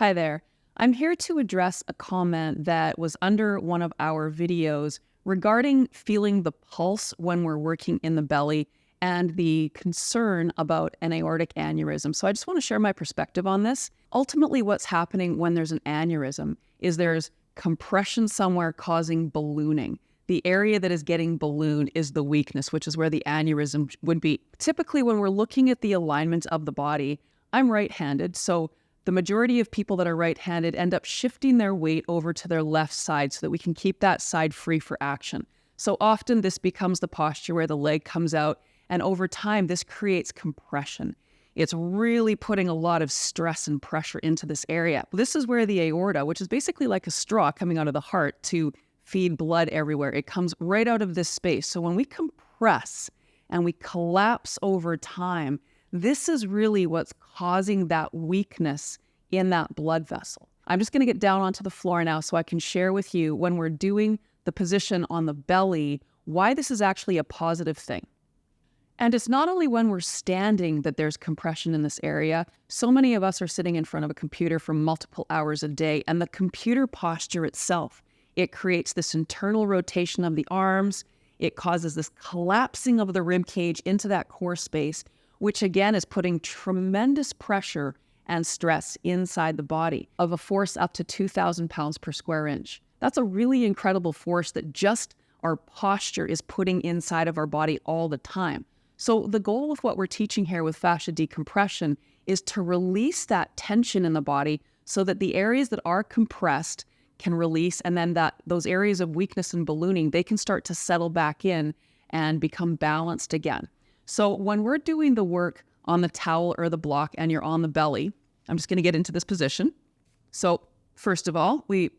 Hi there. I'm here to address a comment that was under one of our videos regarding feeling the pulse when we're working in the belly and the concern about an aortic aneurysm. So I just want to share my perspective on this. Ultimately, what's happening when there's an aneurysm is there's compression somewhere causing ballooning. The area that is getting ballooned is the weakness, which is where the aneurysm would be. Typically, when we're looking at the alignment of the body, I'm right-handed, so the majority of people that are right-handed end up shifting their weight over to their left side so that we can keep that side free for action. So often this becomes the posture where the leg comes out, and over time this creates compression. It's really putting a lot of stress and pressure into this area. This is where the aorta, which is basically like a straw coming out of the heart to feed blood everywhere, it comes right out of this space. So when we compress and we collapse over time, this is really what's causing that weakness in that blood vessel. I'm just going to get down onto the floor now so I can share with you when we're doing the position on the belly, why this is actually a positive thing. And it's not only when we're standing that there's compression in this area. So many of us are sitting in front of a computer for multiple hours a day, and the computer posture itself, it creates this internal rotation of the arms. It causes this collapsing of the rib cage into that core space, which again is putting tremendous pressure and stress inside the body of a force up to 2,000 pounds per square inch. That's a really incredible force that just our posture is putting inside of our body all the time. So the goal of what we're teaching here with fascia decompression is to release that tension in the body so that the areas that are compressed can release, and then those areas of weakness and ballooning, they can start to settle back in and become balanced again. So when we're doing the work on the towel or the block and you're on the belly, I'm just going to get into this position. So first of all, we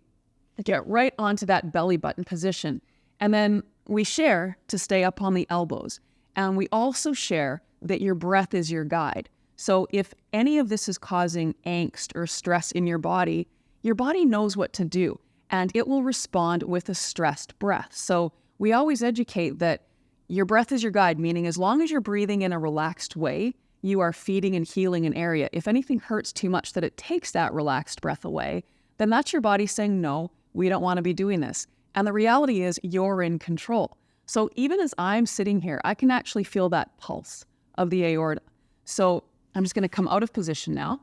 get right onto that belly button position, and then we share to stay up on the elbows. And we also share that your breath is your guide. So if any of this is causing angst or stress in your body knows what to do, and it will respond with a stressed breath. So we always educate that your breath is your guide, meaning as long as you're breathing in a relaxed way, you are feeding and healing an area. If anything hurts too much that it takes that relaxed breath away, then that's your body saying, no, we don't want to be doing this. And the reality is you're in control. So even as I'm sitting here, I can actually feel that pulse of the aorta. So I'm just going to come out of position now.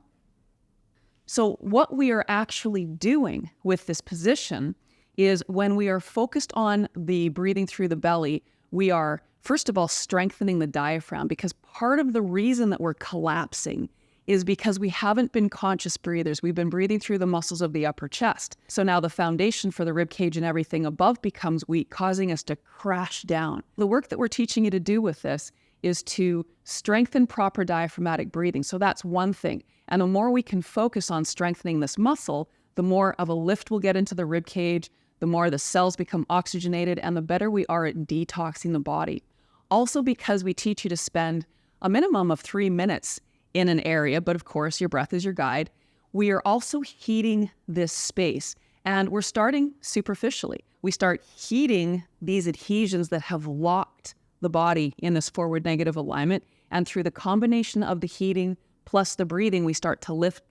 So what we are actually doing with this position is when we are focused on the breathing through the belly, we are, first of all, strengthening the diaphragm, because part of the reason that we're collapsing is because we haven't been conscious breathers. We've been breathing through the muscles of the upper chest. So now the foundation for the rib cage and everything above becomes weak, causing us to crash down. The work that we're teaching you to do with this is to strengthen proper diaphragmatic breathing. So that's one thing. And the more we can focus on strengthening this muscle, the more of a lift we'll get into the rib cage, the more the cells become oxygenated, and the better we are at detoxing the body. Also, because we teach you to spend a minimum of 3 minutes in an area, but of course your breath is your guide, we are also heating this space. And we're starting superficially. We start heating these adhesions that have locked the body in this forward negative alignment. And through the combination of the heating plus the breathing, we start to lift.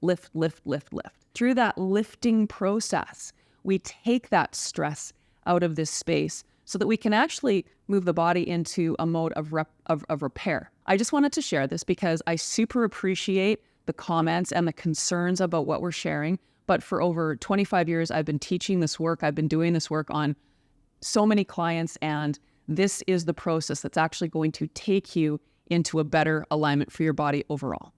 Through that lifting process, we take that stress out of this space so that we can actually move the body into a mode of repair. I just wanted to share this because I super appreciate the comments and the concerns about what we're sharing. But for over 25 years, I've been teaching this work. I've been doing this work on so many clients, and this is the process that's actually going to take you into a better alignment for your body overall.